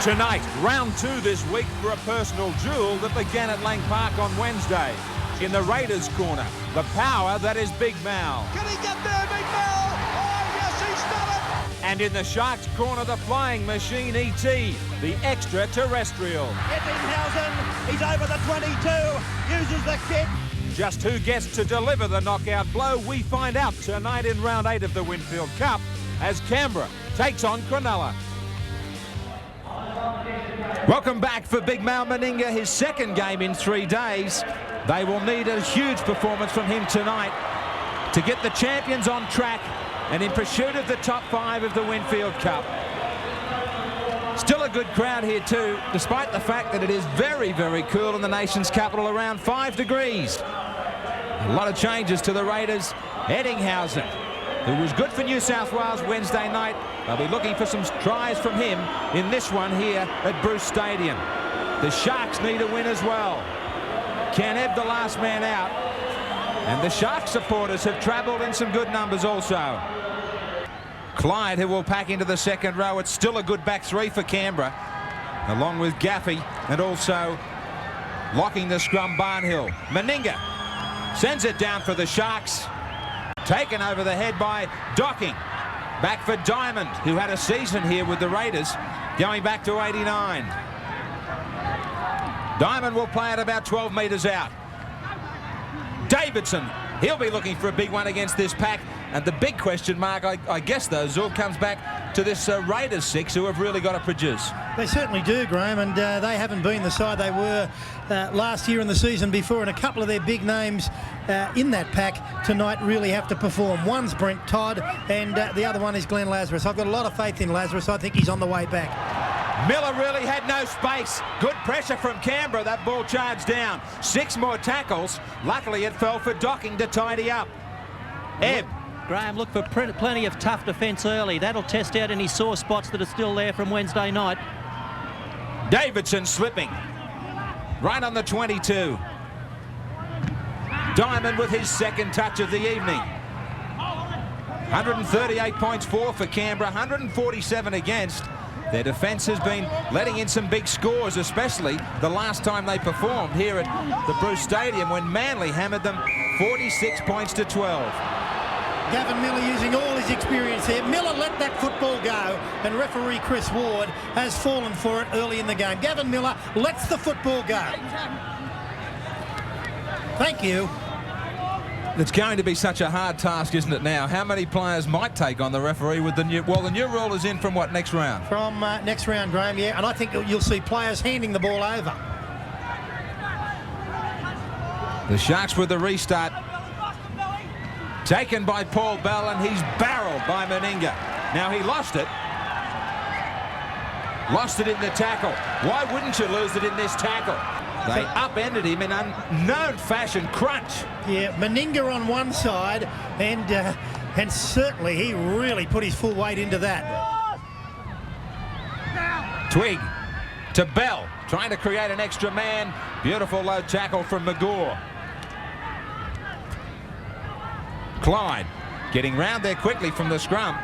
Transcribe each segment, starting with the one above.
Tonight, round 2 this week for a personal duel that began at Lang Park on Wednesday. In the Raiders' corner, the power that is Big Mal. Can he get there, Big Mal? Oh, yes, he's done it! And in the Sharks' corner, the flying machine E.T., the extraterrestrial. Ettinghausen, he's over the 22, uses the kick. Just who gets to deliver the knockout blow, we find out tonight in round 8 of the Winfield Cup as Canberra takes on Cronulla. Welcome back for Big Mal Meninga, his second game in 3 days. They will need a huge performance from him tonight to get the champions on track and in pursuit of the top 5 of the Winfield Cup. Still a good crowd here too, despite the fact that it is very, very cool in the nation's capital, around 5 degrees. A lot of changes to the Raiders. Ettinghausen, who was good for New South Wales Wednesday night. They'll be looking for some tries from him in this one here at Bruce Stadium. The Sharks need a win as well. Can Ebb the last man out. And the Sharks supporters have travelled in some good numbers also. Clyde, who will pack into the second row. It's still a good back 3 for Canberra, along with Gaffey and also locking the scrum Barnhill. Meninga sends it down for the Sharks. Taken over the head by Docking. Back for Diamond, who had a season here with the Raiders, going back to 89. Diamond will play it about 12 metres out. Davidson, he'll be looking for a big one against this pack. And the big question mark, I guess, though, Zorb, comes back to this Raiders 6, who have really got to produce. They certainly do, Graham, and they haven't been the side they were last year and the season before, and a couple of their big names in that pack tonight really have to perform. One's Brent Todd, and the other one is Glenn Lazarus. I've got a lot of faith in Lazarus. I think he's on the way back. Miller really had no space. Good pressure from Canberra. That ball charged down. 6 more tackles. Luckily, it fell for Docking to tidy up. Ebb. Graham, look for plenty of tough defence early. That'll test out any sore spots that are still there from Wednesday night. Davidson slipping. Right on the 22. Diamond with his second touch of the evening. 138 points for Canberra, 147 against. Their defence has been letting in some big scores, especially the last time they performed here at the Bruce Stadium when Manly hammered them 46 points to 12. Gavin Miller using all his experience here. Miller let that football go, and referee Chris Ward has fallen for it early in the game. Gavin Miller lets the football go. Thank you. It's going to be such a hard task, isn't it, now? How many players might take on the referee with the new... Well, the new rule is in from what, next round? From next round, Graham, yeah. And I think you'll see players handing the ball over. The Sharks with the restart. Taken by Paul Bell, and he's barreled by Meninga. Now, he lost it. Lost it in the tackle. Why wouldn't you lose it in this tackle? They upended him in unknown fashion. Crunch. Yeah, Meninga on one side, and certainly he really put his full weight into that. Twig to Bell, trying to create an extra man. Beautiful low tackle from Magor. Clyde getting round there quickly from the scrum.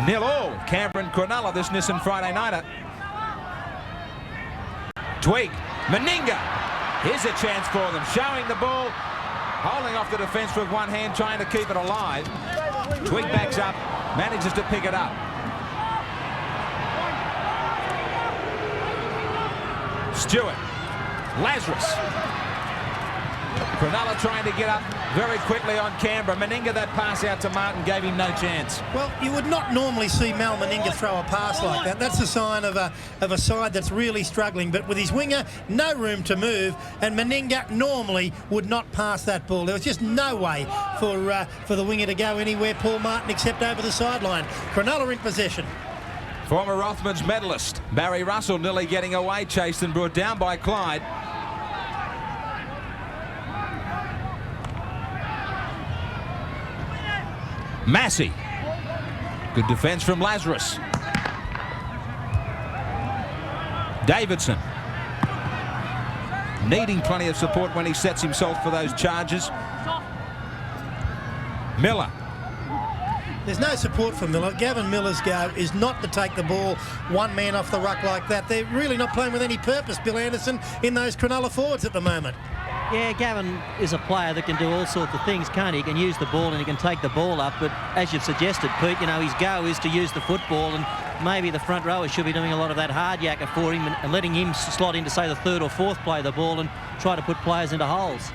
0-0, Canberra and Cronulla, this Nissan Friday nighter. Twig, Meninga, here's a chance for them, showing the ball, holding off the defence with one hand, trying to keep it alive. Twig backs up, manages to pick it up. Stewart, Lazarus. Cronulla trying to get up very quickly on Canberra. Meninga, that pass out to Martin gave him no chance. Well, you would not normally see Mal Meninga throw a pass like that. That's a sign of a side that's really struggling. But with his winger, no room to move, and Meninga normally would not pass that ball. There was just no way for the winger to go anywhere, Paul Martin, except over the sideline. Cronulla in possession. Former Rothmans medalist Barry Russell nearly getting away, chased and brought down by Clyde. Massey. Good defence from Lazarus. Davidson. Needing plenty of support when he sets himself for those charges. Miller. There's no support for Miller. Gavin Miller's go is not to take the ball one man off the ruck like that. They're really not playing with any purpose, Bill Anderson, in those Cronulla forwards at the moment. Yeah, Gavin is a player that can do all sorts of things, can't he? He can use the ball and he can take the ball up, but as you've suggested, Pete, you know, his go is to use the football, and maybe the front rowers should be doing a lot of that hard yakka for him and letting him slot into, say, the third or fourth play the ball and try to put players into holes.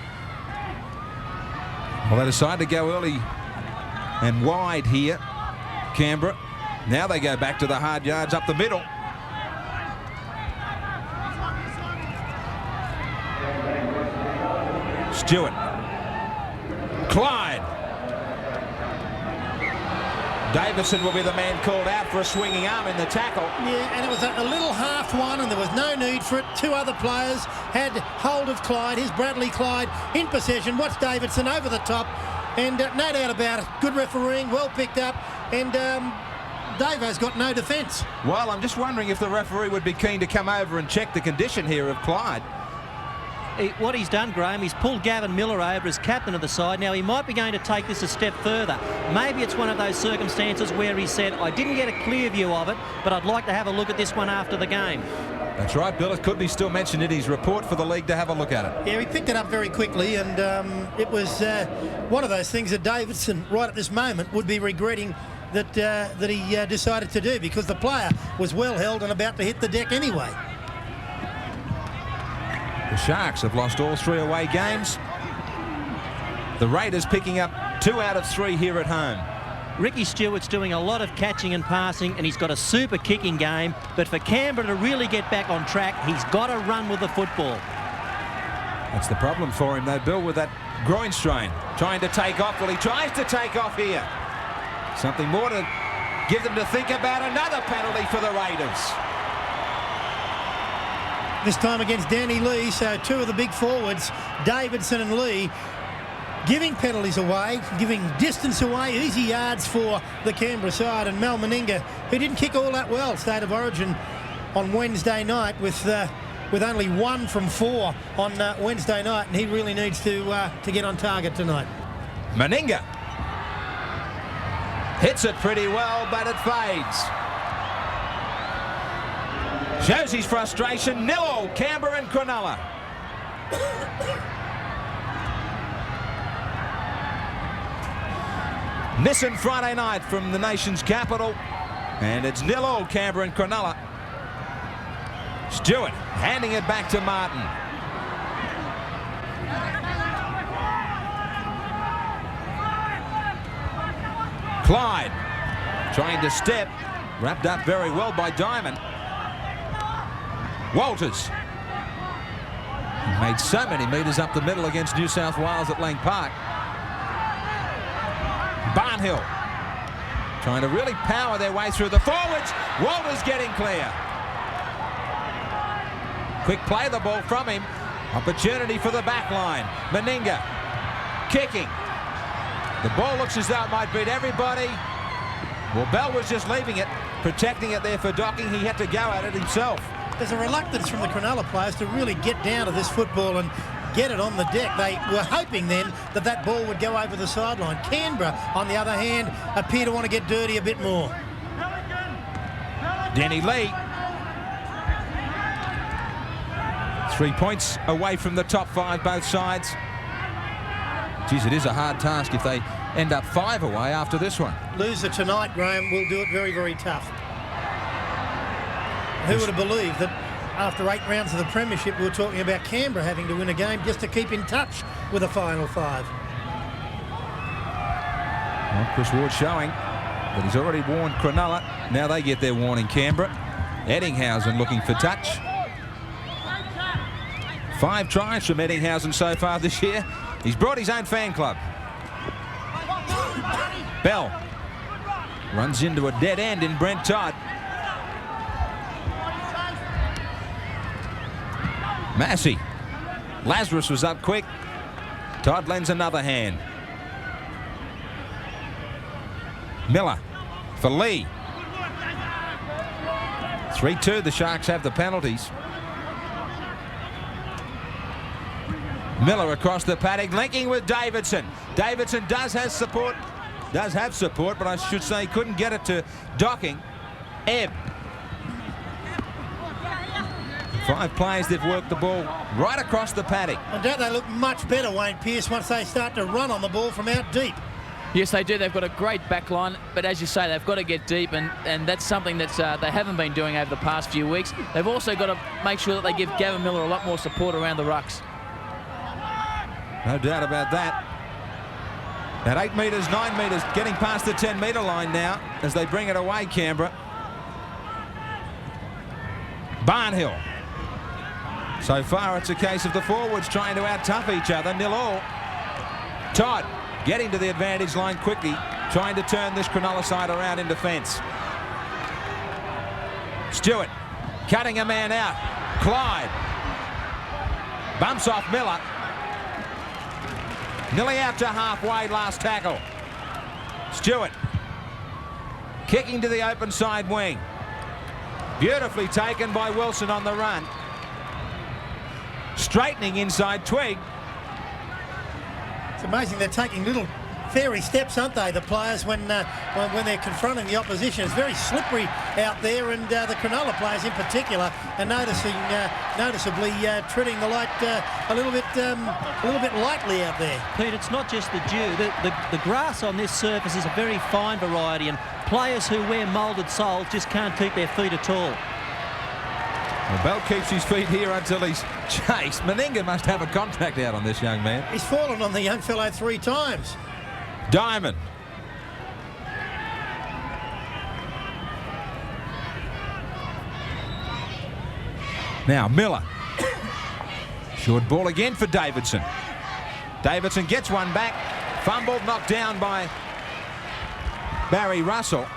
Well, they decide to go early and wide here, Canberra. Now they go back to the hard yards up the middle. Stewart. Clyde. Davidson will be the man called out for a swinging arm in the tackle. Yeah, and it was a little half one, and there was no need for it. Two other players had hold of Clyde. Here's Bradley Clyde in possession. Watch Davidson over the top, and no doubt about it. Good refereeing, well picked up, and Davo's got no defence. Well, I'm just wondering if the referee would be keen to come over and check the condition here of Clyde. What he's done, Graham, he's pulled Gavin Miller over as captain of the side. Now, he might be going to take this a step further. Maybe it's one of those circumstances where he said, I didn't get a clear view of it, but I'd like to have a look at this one after the game. That's right, Bill. It could be still mentioned in his report for the league to have a look at it. Yeah, he picked it up very quickly, and it was one of those things that Davidson, right at this moment, would be regretting that he decided to do, because the player was well held and about to hit the deck anyway. The Sharks have lost all 3 away games. The Raiders picking up 2 out of 3 here at home. Ricky Stewart's doing a lot of catching and passing, and he's got a super kicking game. But for Canberra to really get back on track, he's got to run with the football. That's the problem for him, though, Bill, with that groin strain. Trying to take off. Well, he tries to take off here. Something more to give them to think about. Another penalty for the Raiders. This time against Danny Lee, so 2 of the big forwards, Davidson and Lee, giving penalties away, giving distance away, easy yards for the Canberra side. And Mal Meninga, who didn't kick all that well, State of Origin on Wednesday night with only 1 from 4 on Wednesday night, and he really needs to get on target tonight. Meninga hits it pretty well, but it fades. Shows his frustration. 0-0, Canberra and Cronulla. Nissan Friday night from the nation's capital. And it's 0-0, Canberra and Cronulla. Stewart handing it back to Martin. Clyde trying to step. Wrapped up very well by Diamond. Walters. He made so many metres up the middle against New South Wales at Lang Park. Barnhill trying to really power their way through the forwards. Walters getting clear. Quick play the ball from him. Opportunity for the back line. Meninga kicking. The ball looks as though it might beat everybody. Well, Bell was just leaving it, protecting it there for Docking. He had to go at it himself. There's a reluctance from the Cronulla players to really get down to this football and get it on the deck. They were hoping then that that ball would go over the sideline. Canberra, on the other hand, appear to want to get dirty a bit more. Denny Lee. 3 points away from the top 5, both sides. Geez, it is a hard task if they end up 5 away after this one. Loser tonight, Graham, will do it very, very tough. Who would have believed that after 8 rounds of the premiership, we were talking about Canberra having to win a game just to keep in touch with a final 5. Well, Chris Ward showing that he's already warned Cronulla. Now they get their warning, Canberra. Eddinghausen looking for touch. 5 tries from Eddinghausen so far this year. He's brought his own fan club. Bell runs into a dead end in Brent Todd. Massey. Lazarus was up quick. Todd lends another hand. Miller for Lee. 3-2, the Sharks have the penalties. Miller across the paddock, linking with Davidson. Davidson does have support Does have support, but I should say couldn't get it to Docking. Ebb. 5 players that work the ball right across the paddock. And don't they look much better, Wayne Pearce, once they start to run on the ball from out deep? Yes, they do. They've got a great back line, but as you say, they've got to get deep, and that's something that they haven't been doing over the past few weeks. They've also got to make sure that they give Gavin Miller a lot more support around the rucks. No doubt about that. At 8 metres, 9 metres, getting past the 10-metre line now as they bring it away, Canberra. Barnhill. So far, it's a case of the forwards trying to out-tough each other, 0-0. Todd getting to the advantage line quickly, trying to turn this Cronulla side around in defence. Stewart cutting a man out. Clyde bumps off Miller. Nearly out to halfway, last tackle. Stewart kicking to the open side wing. Beautifully taken by Wilson on the run. Straightening inside Twig. It's amazing they're taking little fairy steps, aren't they, the players, when they're confronting the opposition. It's very slippery out there, and the Cronulla players in particular are noticeably treading the light a little bit lightly out there. Pete, it's not just the dew. The grass on this surface is a very fine variety, and players who wear moulded soles just can't keep their feet at all. Well, Bell keeps his feet here until he's chased. Meninga must have a contract out on this young man. He's fallen on the young fellow 3 times. Diamond. Now Miller. Short ball again for Davidson. Davidson gets one back. Fumbled, knocked down by Barry Russell.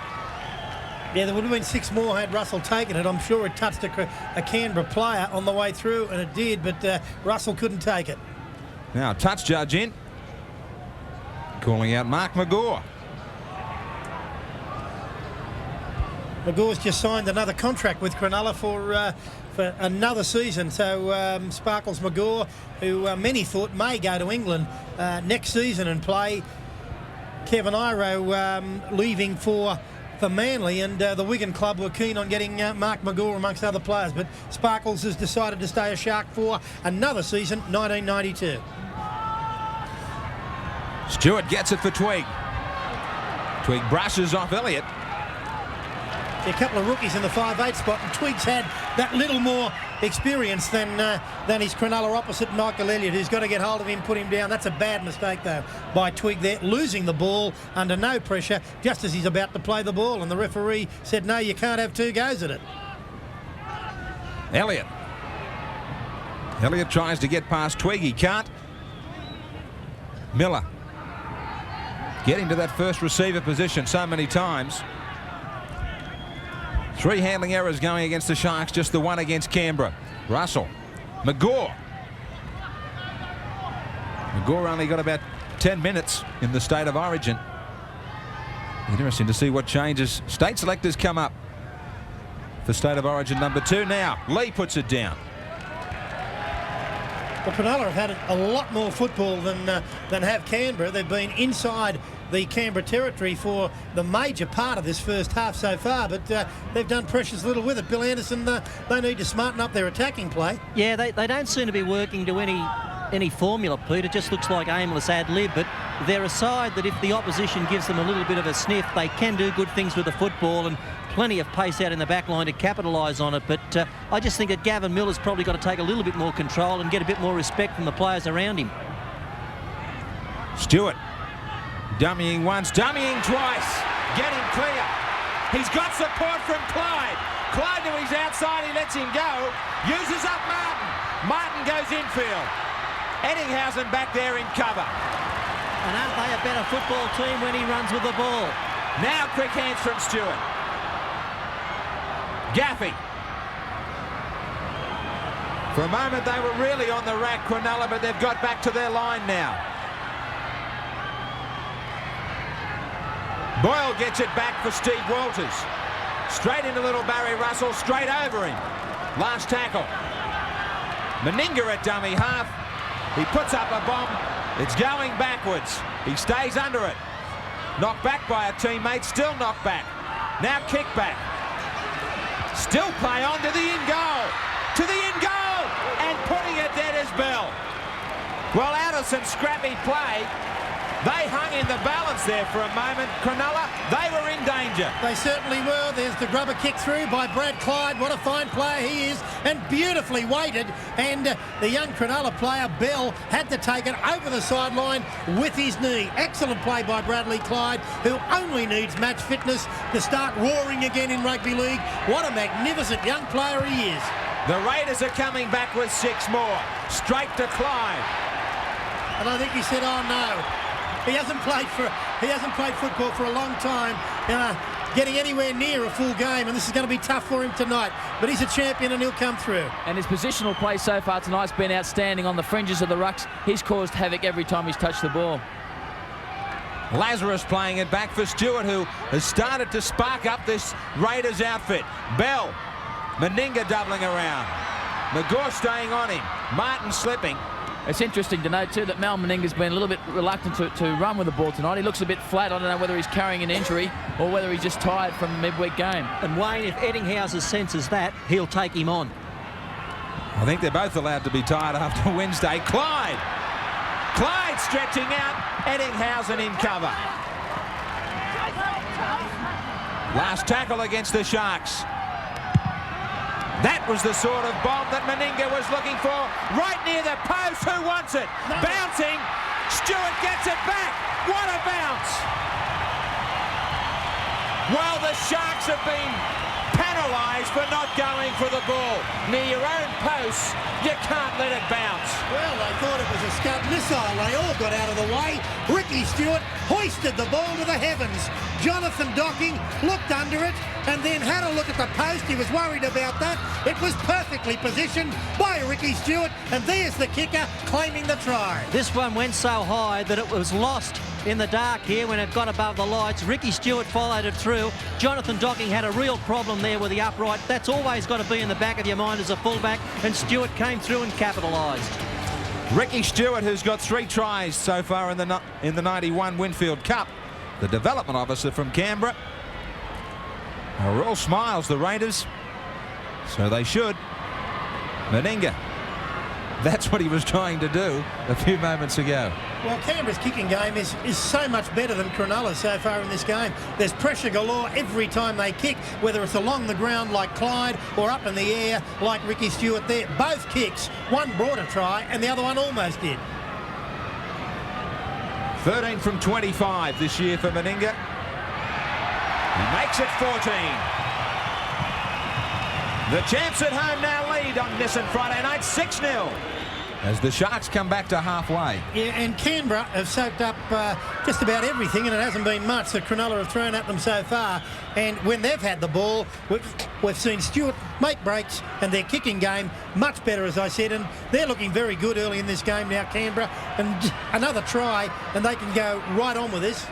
Yeah, there would have been 6 more had Russell taken it. I'm sure it touched a Canberra player on the way through, and it did, but Russell couldn't take it. Now touch judge in. Calling out Mark McGaw. McGaw's just signed another contract with Cronulla for another season. So Sparkles McGaw, who many thought may go to England next season and play. Kevin Iro leaving for Manly, and the Wigan club were keen on getting Mark McGaw amongst other players, but Sparkles has decided to stay a Shark for another season, 1992. Stewart gets it for Twig. Twig brushes off Elliott. A couple of rookies in the 5'8" spot, and Twig's had that little more experience than his Cronulla opposite, Michael Elliott, who's got to get hold of him, put him down. That's a bad mistake, though, by Twig there, losing the ball under no pressure just as he's about to play the ball, and the referee said, no, you can't have 2 goes at it. Elliott. Elliott tries to get past Twig. He can't. Miller getting to that first receiver position so many times. 3 handling errors going against the Sharks, just the 1 against Canberra. Russell. McGaw. McGaw only got about 10 minutes in the State of Origin. Interesting to see what changes. State selectors come up for State of Origin number 2 now. Lee puts it down. Well, Cronulla have had a lot more football than have Canberra. They've been inside the Canberra territory for the major part of this first half so far, but they've done precious little with it. Bill Anderson, they need to smarten up their attacking play. Yeah, they don't seem to be working to any formula, Pete. It just looks like aimless ad-lib, but they're a side that if the opposition gives them a little bit of a sniff, they can do good things with the football, and plenty of pace out in the back line to capitalise on it. But I just think that Gavin Miller's probably got to take a little bit more control and get a bit more respect from the players around him. Stewart. Dummying once, dummying twice. Getting clear. He's got support from Clyde. Clyde to his outside, he lets him go. Uses up Martin. Martin goes infield. Eddinghausen back there in cover. And aren't they a better football team when he runs with the ball? Now quick hands from Stewart. Gaffey. For a moment they were really on the rack, Cronulla, but they've got back to their line now. Boyle gets it back for Steve Walters. Straight into little Barry Russell, straight over him. Last tackle. Meninga at dummy half. He puts up a bomb. It's going backwards. He stays under it. Knocked back by a teammate, still knocked back. Now kick back. Still play on to the in-goal. To the in-goal! And putting it dead is Bell. Well, out of some scrappy play, they hung in the balance there for a moment. Cronulla, they were in danger. They certainly were. There's the grubber kick through by Brad Clyde. What a fine player he is, and beautifully weighted. And the young Cronulla player, Bell, had to take it over the sideline with his knee. Excellent play by Bradley Clyde, who only needs match fitness to start roaring again in rugby league. What a magnificent young player he is. The Raiders are coming back with 6 more. Straight to Clyde. And I think he said, oh no. He hasn't played football for a long time, getting anywhere near a full game, and this is going to be tough for him tonight. But he's a champion and he'll come through. And his positional play so far tonight's been outstanding on the fringes of the rucks. He's caused havoc every time he's touched the ball. Lazarus playing it back for Stewart, who has started to spark up this Raiders outfit. Bell, Meninga doubling around. McGaw staying on him. Martin slipping. It's interesting to note, too, that Mal Meninga's been a little bit reluctant to run with the ball tonight. He looks a bit flat. I don't know whether he's carrying an injury or whether he's just tired from the midweek game. And Wayne, if Eddinghausen senses that, he'll take him on. I think they're both allowed to be tired after Wednesday. Clyde stretching out. Eddinghausen in cover. Last tackle against the Sharks. That was the sort of bomb that Meninga was looking for. Right near the post. Who wants it? No. Bouncing. Stewart gets it back. What a bounce. Well, the Sharks have been penalised for not going for the ball. Near your own post, you can't let it bounce. Well, they thought it was a Scud missile. They all got out of the way. Ricky Stewart hoisted the ball to the heavens. Jonathan Docking looked under it and then had a look at the post. He was worried about that. It was perfectly positioned by Ricky Stewart, and there's the kicker claiming the try. This one went so high that it was lost in the dark here when it got above the lights. Ricky Stewart followed it through. Jonathan Docking had a real problem there with the upright. That's always got to be in the back of your mind as a fullback, and Stewart came through and capitalised. Ricky Stewart, who's got 3 tries so far in the 91 Winfield Cup, the development officer from Canberra. Are all smiles, the Raiders. So they should. Meninga. That's what he was trying to do a few moments ago. Well, Canberra's kicking game is so much better than Cronulla so far in this game. There's pressure galore every time they kick, whether it's along the ground like Clyde or up in the air like Ricky Stewart there. Both kicks, one brought a try and the other one almost did. 13 from 25 this year for Meninga. He makes it 14. The champs at home now lead on Nissan Friday night 6-0 as the Sharks come back to halfway. Yeah, and Canberra have soaked up just about everything, and it hasn't been much that Cronulla have thrown at them so far. And when they've had the ball, we've seen Stewart make breaks, and their kicking game much better, as I said, and they're looking very good early in this game now, Canberra. And another try, and they can go right on with this.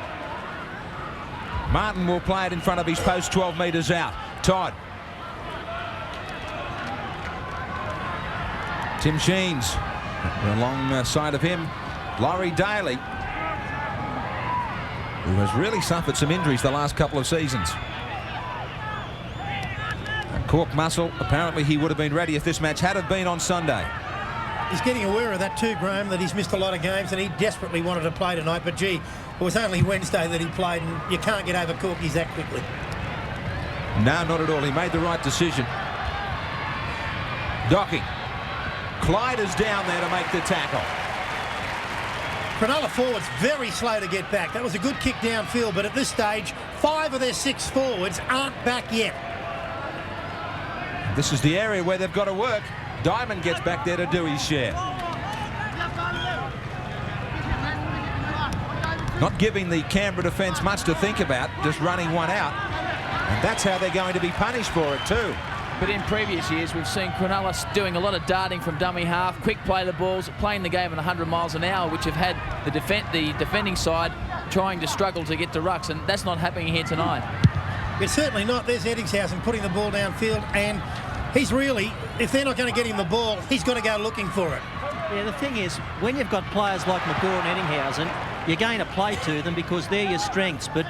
Martin will play it in front of his post, 12 metres out. Todd. Tim Sheens. Alongside of him, Laurie Daly, who has really suffered some injuries the last couple of seasons. And Cork muscle, apparently he would have been ready if this match had have been on Sunday. He's getting aware of that too, Graham, that he's missed a lot of games and he desperately wanted to play tonight, but gee, it was only Wednesday that he played, and you can't get over Corkies that quickly. No, not at all. He made the right decision. Docking. Clyde is down there to make the tackle. Cronulla forwards very slow to get back. That was a good kick downfield, but at this stage, 5 of their 6 forwards aren't back yet. This is the area where they've got to work. Diamond gets back there to do his share. Not giving the Canberra defence much to think about, just running one out. And that's how they're going to be punished for it too. But in previous years, we've seen Cronulla doing a lot of darting from dummy half, quick play the balls, playing the game at 100 miles an hour, which have had the defending side trying to struggle to get to rucks, and that's not happening here tonight. It's certainly not. There's Eddinghausen putting the ball downfield, and he's really, if they're not going to get him the ball, he's got to go looking for it. Yeah, the thing is, when you've got players like McGaw and Eddinghausen, you're going to play to them because they're your strengths, but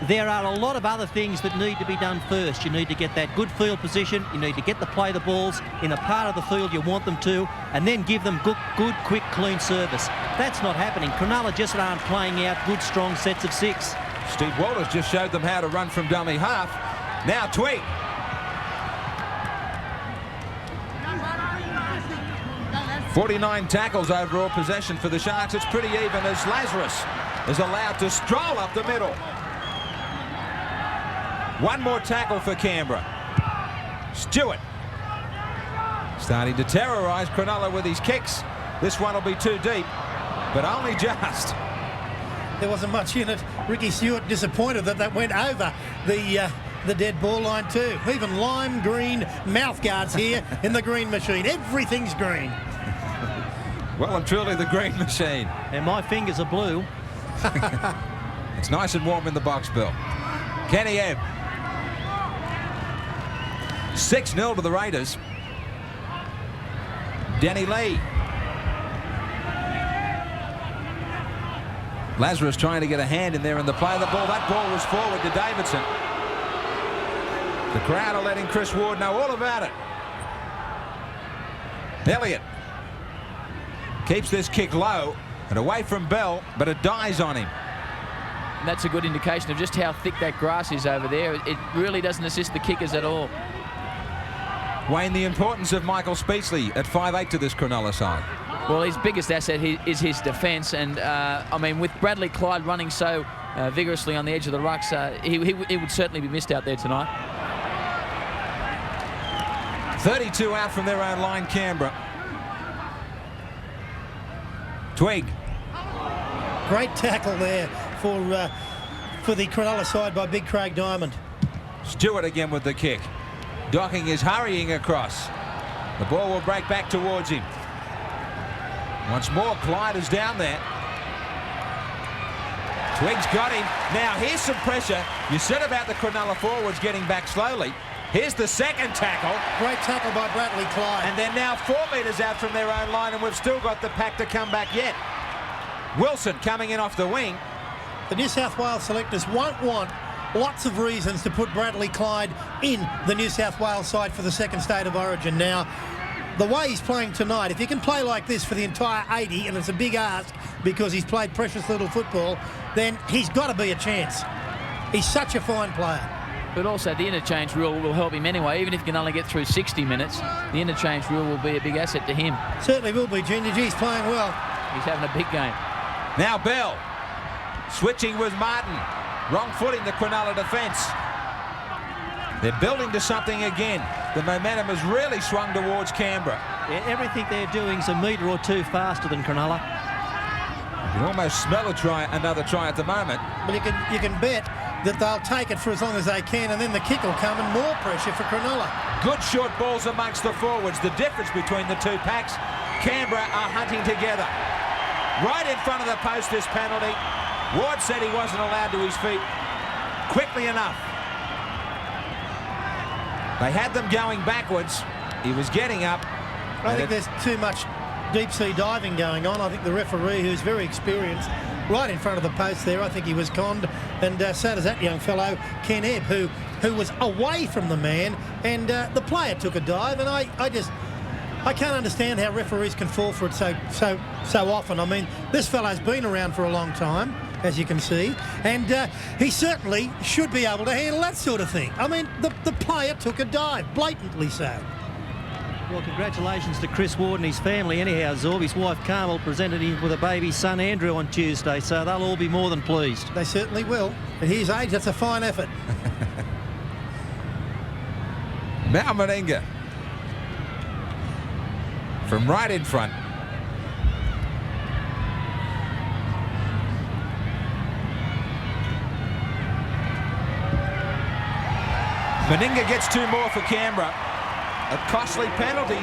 there are a lot of other things that need to be done first. You need to get that good field position, you need to get to play the balls in the part of the field you want them to, and then give them good, quick, clean service. That's not happening. Cronulla just aren't playing out good, strong sets of 6. Steve Walters just showed them how to run from dummy half. Now Twig. .49 tackles overall possession for the Sharks. It's pretty even as Lazarus is allowed to stroll up the middle. One more tackle for Canberra. Stewart starting to terrorise Cronulla with his kicks. This one will be too deep, but only just. There wasn't much in it. Ricky Stewart disappointed that went over the dead ball line too. Even lime green mouth guards here in the green machine. Everything's green. Well and truly the green machine. And my fingers are blue. It's nice and warm in the box, Bill. Kenny Ebb. 6-0 to the Raiders. Danny Lee. Lazarus trying to get a hand in there in the play of the ball. That ball was forward to Davidson. The crowd are letting Chris Ward know all about it. Elliott keeps this kick low and away from Bell, but it dies on him. And that's a good indication of just how thick that grass is over there. It really doesn't assist the kickers at all. Wayne, the importance of Michael Speechley at 5'8" to this Cronulla side. Well, his biggest asset is his defence, and I mean, with Bradley Clyde running so vigorously on the edge of the rucks, he would certainly be missed out there tonight. 32 out from their own line, Canberra. Twig. Great tackle there for the Cronulla side by Big Craig Diamond. Stewart again with the kick. Docking is hurrying across. The ball will break back towards him. Once more, Clyde is down there. Twig's got him. Now here's some pressure. You said about the Cronulla forwards getting back slowly. Here's the second tackle. Great tackle by Bradley Clyde. And they're now 4 metres out from their own line, and we've still got the pack to come back yet. Wilson coming in off the wing. The New South Wales selectors won't want lots of reasons to put Bradley Clyde in the New South Wales side for the second state of origin. Now, the way he's playing tonight, if he can play like this for the entire 80, and it's a big ask because he's played precious little football, then he's got to be a chance. He's such a fine player. But also the interchange rule will help him anyway. Even if he can only get through 60 minutes, the interchange rule will be a big asset to him. Certainly will be, Junior. He's playing well. He's having a big game. Now Bell switching with Martin. Wrong foot in the Cronulla defence. They're building to something again. The momentum has really swung towards Canberra. Yeah, everything they're doing is a metre or two faster than Cronulla. You can almost smell another try at the moment. But you can bet that they'll take it for as long as they can, and then the kick will come and more pressure for Cronulla. Good short balls amongst the forwards. The difference between the two packs, Canberra are hunting together. Right in front of the post, this penalty. Ward said he wasn't allowed to his feet quickly enough. They had them going backwards. He was getting up. I think there's too much deep-sea diving going on. I think the referee, who's very experienced, right in front of the post there, I think he was conned, and so does that young fellow, Ken Ebb, who was away from the man, and the player took a dive, and I can't understand how referees can fall for it so often. I mean, this fellow's been around for a long time, as you can see, and he certainly should be able to handle that sort of thing. I mean, the player took a dive, blatantly so. Well, congratulations to Chris Ward and his family anyhow, Zorb. His wife Carmel presented him with a baby son Andrew on Tuesday, so they'll all be more than pleased. They certainly will. At his age, that's a fine effort. Now Meninga from right in front. Meninga gets 2 more for Canberra. A costly penalty.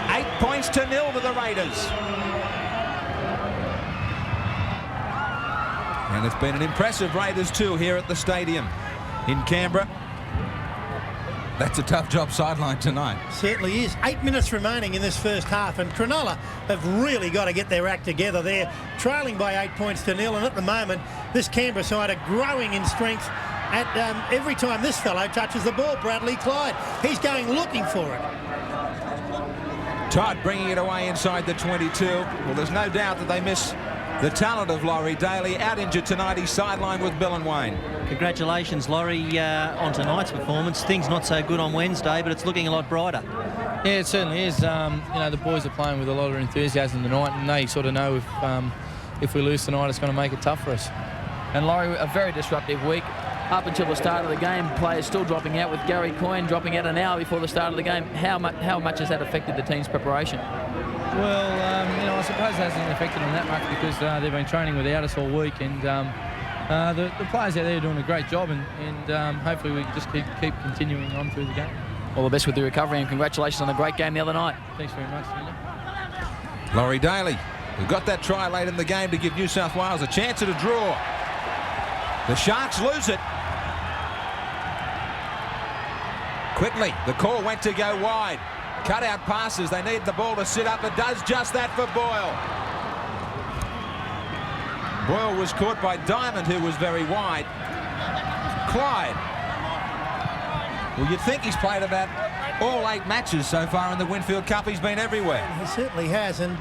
8 points to 0 to the Raiders. And it's been an impressive Raiders 2 here at the stadium in Canberra. That's a tough job sideline tonight. Certainly is. 8 minutes remaining in this first half, and Cronulla have really got to get their act together. They're trailing by 8 points to 0, and at the moment, this Canberra side are growing in strength. At every time this fellow touches the ball, Bradley Clyde, he's going looking for it. Todd bringing it away inside the 22. Well, there's no doubt that they miss the talent of Laurie Daly. Out injured tonight, he's sidelined with Bill and Wayne. Congratulations, Laurie, on tonight's performance. Things not so good on Wednesday, but it's looking a lot brighter. Yeah, it certainly is. You know, the boys are playing with a lot of enthusiasm tonight, and they sort of know if we lose tonight, it's going to make it tough for us. And Laurie, a very disruptive week. Up until the start of the game, players still dropping out, with Gary Coyne dropping out an hour before the start of the game. How much has that affected the team's preparation? Well, you know, I suppose it hasn't affected them that much because they've been training without us all week, and the players out there are doing a great job, and hopefully we just keep continuing on through the game. All the best with the recovery, and congratulations on a great game the other night. Thanks very much, Linda. Laurie Daly, who got that try late in the game to give New South Wales a chance at a draw. The Sharks lose it. Quickly, the call went to go wide. Cut out passes. They need the ball to sit up. It does just that for Boyle. Boyle was caught by Diamond, who was very wide. Clyde. Well, you'd think he's played about all 8 matches so far in the Winfield Cup. He's been everywhere. He certainly has, and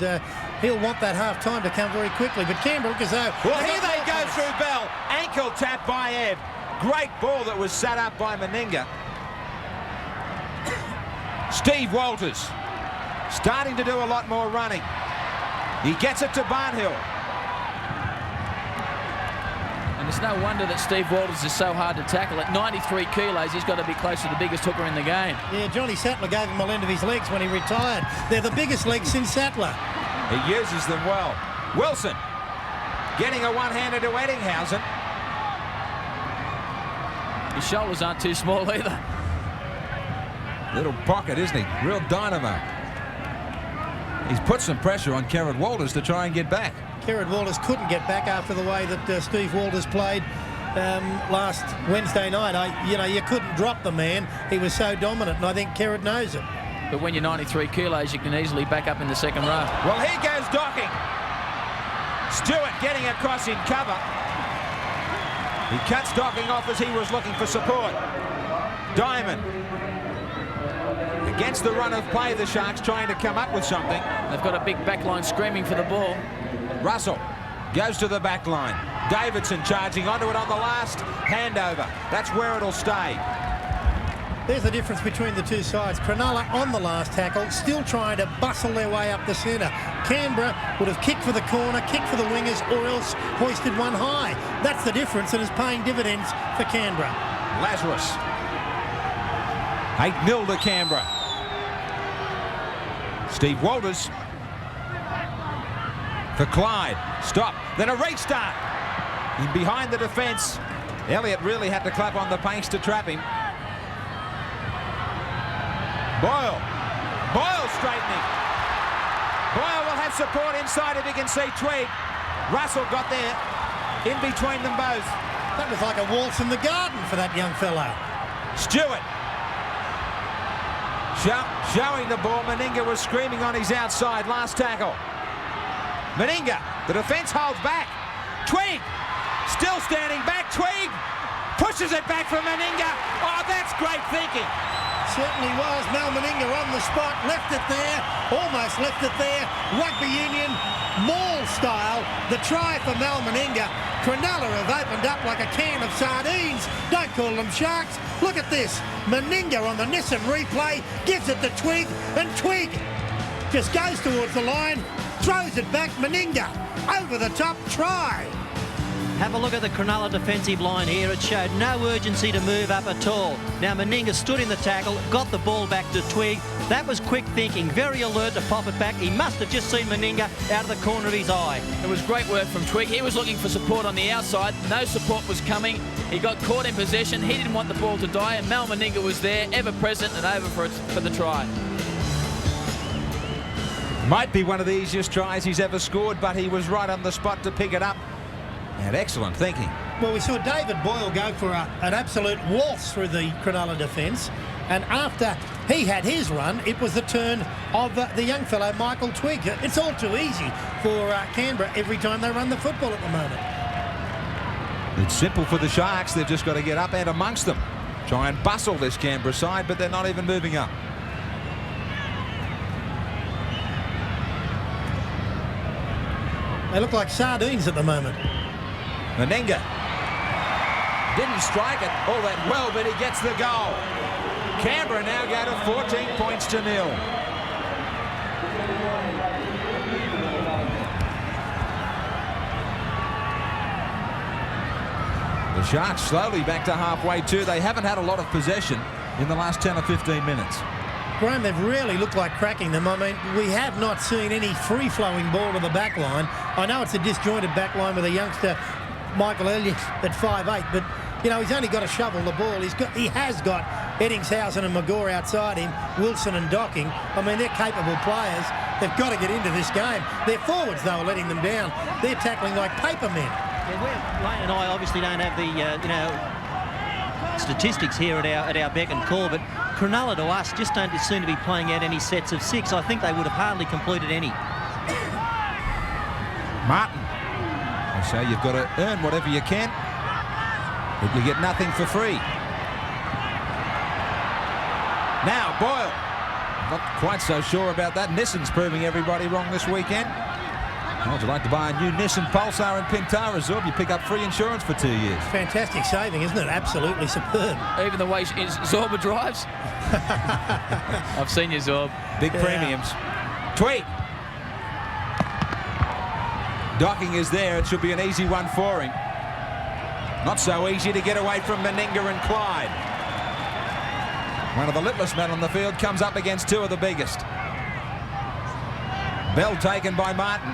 he'll want that half-time to come very quickly. But Canberra, because well, here they go through Bell. Ankle tap by Ebb. Great ball that was set up by Meninga. Steve Walters starting to do a lot more running. He gets it to Barnhill. And it's no wonder that Steve Walters is so hard to tackle. At 93 kilos, he's got to be close to the biggest hooker in the game. Yeah, Johnny Sattler gave him a lend of his legs when he retired. They're the biggest legs since Sattler. He uses them well. Wilson getting a one-hander to Eddinghausen. His shoulders aren't too small either. Little pocket, isn't he? Real dynamo. He's put some pressure on Kerrod Walters to try and get back. Kerrod Walters couldn't get back after the way that Steve Walters played last Wednesday night. You know, you couldn't drop the man. He was so dominant, and I think Kerrod knows it. But when you're 93 kilos, you can easily back up in the second row. Well, here goes Docking. Stewart getting across in cover. He cuts Docking off as he was looking for support. Diamond. Against the run of play, the Sharks trying to come up with something. They've got a big back line screaming for the ball. Russell goes to the back line. Davidson charging onto it on the last handover. That's where it'll stay. There's the difference between the two sides. Cronulla on the last tackle, still trying to bustle their way up the centre. Canberra would have kicked for the corner, kicked for the wingers, or else hoisted one high. That's the difference, and is paying dividends for Canberra. Lazarus. 8-0 to Canberra. Steve Walters for Clyde. Stop. Then a restart. In behind the defence. Elliott really had to clap on the pace to trap him. Boyle. Boyle straightening. Boyle will have support inside if he can see Tweed. Russell got there in between them both. That was like a waltz in the garden for that young fellow. Stewart. Showing the ball. Meninga was screaming on his outside. Last tackle. Meninga. The defence holds back. Tweed. Still standing back. Tweed pushes it back from Meninga. Oh, that's great thinking. Certainly was. Mal Meninga on the spot. Left it there. Almost left it there. Rugby union. Maul style. The try for Mal Meninga. Cronulla have opened up like a can of sardines. Don't call them Sharks. Look at this. Meninga on the Nissan replay gives it to Twig, and Twig just goes towards the line, throws it back. Meninga over the top, try. Have a look at the Cronulla defensive line here. It showed no urgency to move up at all. Now Meninga stood in the tackle, got the ball back to Twig. That was quick thinking, very alert to pop it back. He must have just seen Meninga out of the corner of his eye. It was great work from Twig. He was looking for support on the outside. No support was coming. He got caught in possession. He didn't want the ball to die, and Mal Meninga was there, ever present and over for the try. Might be one of the easiest tries he's ever scored, but he was right on the spot to pick it up. And excellent thinking. Well, we saw David Boyle go for an absolute waltz through the Cronulla defence. And after he had his run, it was the turn of the young fellow, Michael Twigg. It's all too easy for Canberra every time they run the football at the moment. It's simple for the Sharks. They've just got to get up and amongst them. Try and bustle this Canberra side, but they're not even moving up. They look like sardines at the moment. Meninga didn't strike it all that well, but he gets the goal. Canberra now go to 14 points to 0. The Sharks slowly back to halfway too. They haven't had a lot of possession in the last 10 or 15 minutes. Graham, they've really looked like cracking them. I mean, we have not seen any free-flowing ball to the back line. I know it's a disjointed back line with a youngster, Michael Elliott, at 5'8", but, you know, he's only got to shovel the ball. He has got Eddingshausen and McGaw outside him, Wilson and Docking. I mean, they're capable players. They've got to get into this game. Their forwards, though, are letting them down. They're tackling like paper men. Yeah, Lane and I obviously don't have the, statistics here at our beck and call, but Cronulla to us just don't seem to be playing out any sets of 6. I think they would have hardly completed any. Martin. I say you've got to earn whatever you can, but you get nothing for free. Now Boyle. Not quite so sure about that. Nissan's proving everybody wrong this weekend. Well, would you like to buy a new Nissan Pulsar and Pintara, Zorb? You pick up free insurance for 2 years. Fantastic saving, isn't it? Absolutely superb. Even the way Zorba drives. I've seen you, Zorb. Big premiums. Tweet. Docking is there. It should be an easy one for him. Not so easy to get away from Meninga and Clyde. One of the littlest men on the field comes up against two of the biggest. Bell taken by Martin.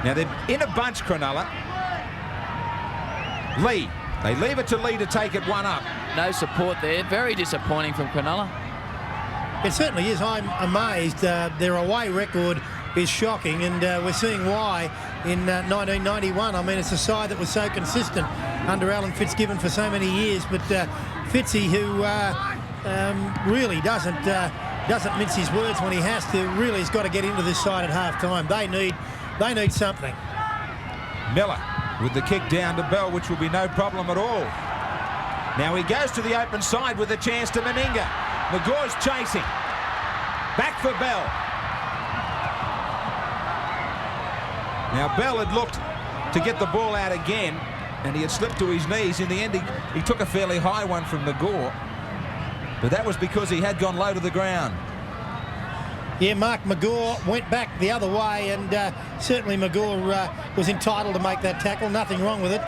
Now they're in a bunch, Cronulla. Lee. They leave it to Lee to take it one up. No support there. Very disappointing from Cronulla. It certainly is. I'm amazed. Their away record is shocking, and we're seeing why in 1991. I mean, it's a side that was so consistent under Alan Fitzgibbon for so many years, but Fitzy, who really doesn't mince his words when he has to, really has got to get into this side at half-time. They need something. Miller with the kick down to Bell, which will be no problem at all. Now he goes to the open side with a chance to Meninga. McGaw's chasing. Back for Bell. Now Bell had looked to get the ball out again, and he had slipped to his knees. In the end, he took a fairly high one from McGaw, but that was because he had gone low to the ground. Yeah, Mark McGaw went back the other way, and certainly McGaw was entitled to make that tackle. Nothing wrong with it.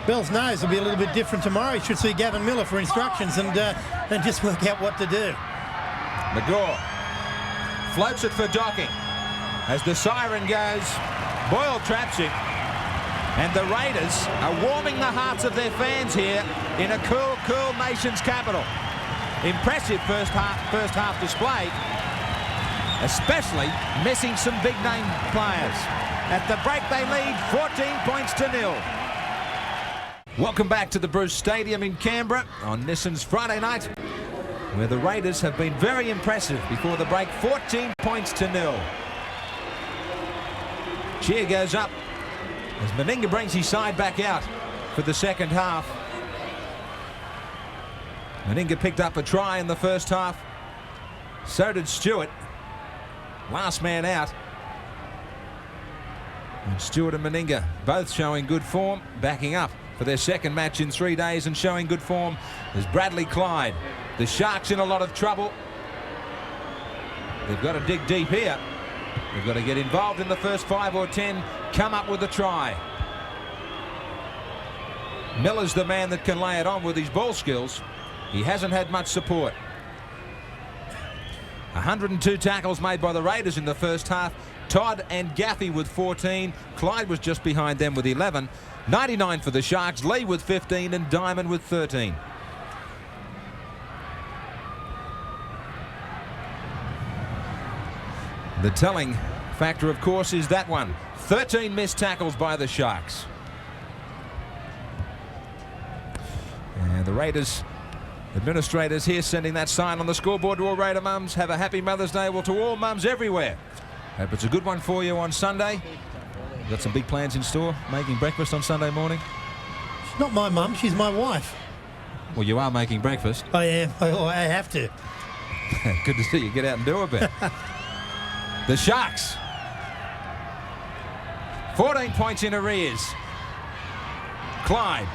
Bell's nose will be a little bit different tomorrow. He should see Gavin Miller for instructions and just work out what to do. McGaw floats it for Docking. As the siren goes, Boyle traps him. And the Raiders are warming the hearts of their fans here in a cool nation's capital. Impressive first half display, especially missing some big name players. At the break they lead 14 points to 0. Welcome back to the Bruce Stadium in Canberra on Nissan's Friday night, where the Raiders have been very impressive before the break. 14 points to 0. Cheer goes up as Meninga brings his side back out for the second half. Meninga picked up a try in the first half. So did Stewart. Last man out. And Stewart and Meninga both showing good form, backing up for their second match in 3 days, and showing good form is Bradley Clyde. The Sharks in a lot of trouble. They've got to dig deep here. They've got to get involved in the first 5 or 10, come up with a try. Miller's the man that can lay it on with his ball skills. He hasn't had much support. 102 tackles made by the Raiders in the first half. Todd and Gaffey with 14. Clyde was just behind them with 11. 99 for the Sharks. Lee with 15 and Diamond with 13. The telling factor, of course, is that one. 13 missed tackles by the Sharks. And the Raiders Administrators here sending that sign on the scoreboard to all Raider mums. Have a happy Mother's Day. Well, to all mums everywhere. Hope it's a good one for you on Sunday. Got some big plans in store, making breakfast on Sunday morning? She's not my mum, she's my wife. Well, you are making breakfast. I am. I have to. Good to see you get out and do a bit. The Sharks. 14 points in arrears. Clyde.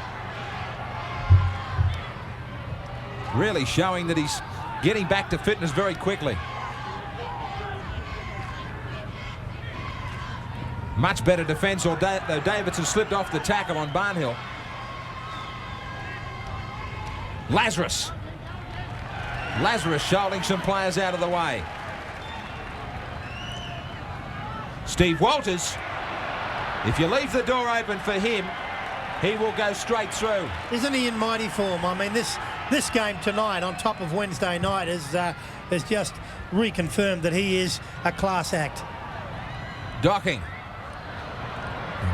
Really showing that he's getting back to fitness very quickly. Much better defence, though Davidson slipped off the tackle on Barnhill. Lazarus shouldering some players out of the way. Steve Walters, if you leave the door open for him, he will go straight through. Isn't he in mighty form? I mean, this game tonight on top of Wednesday night has just reconfirmed that he is a class act.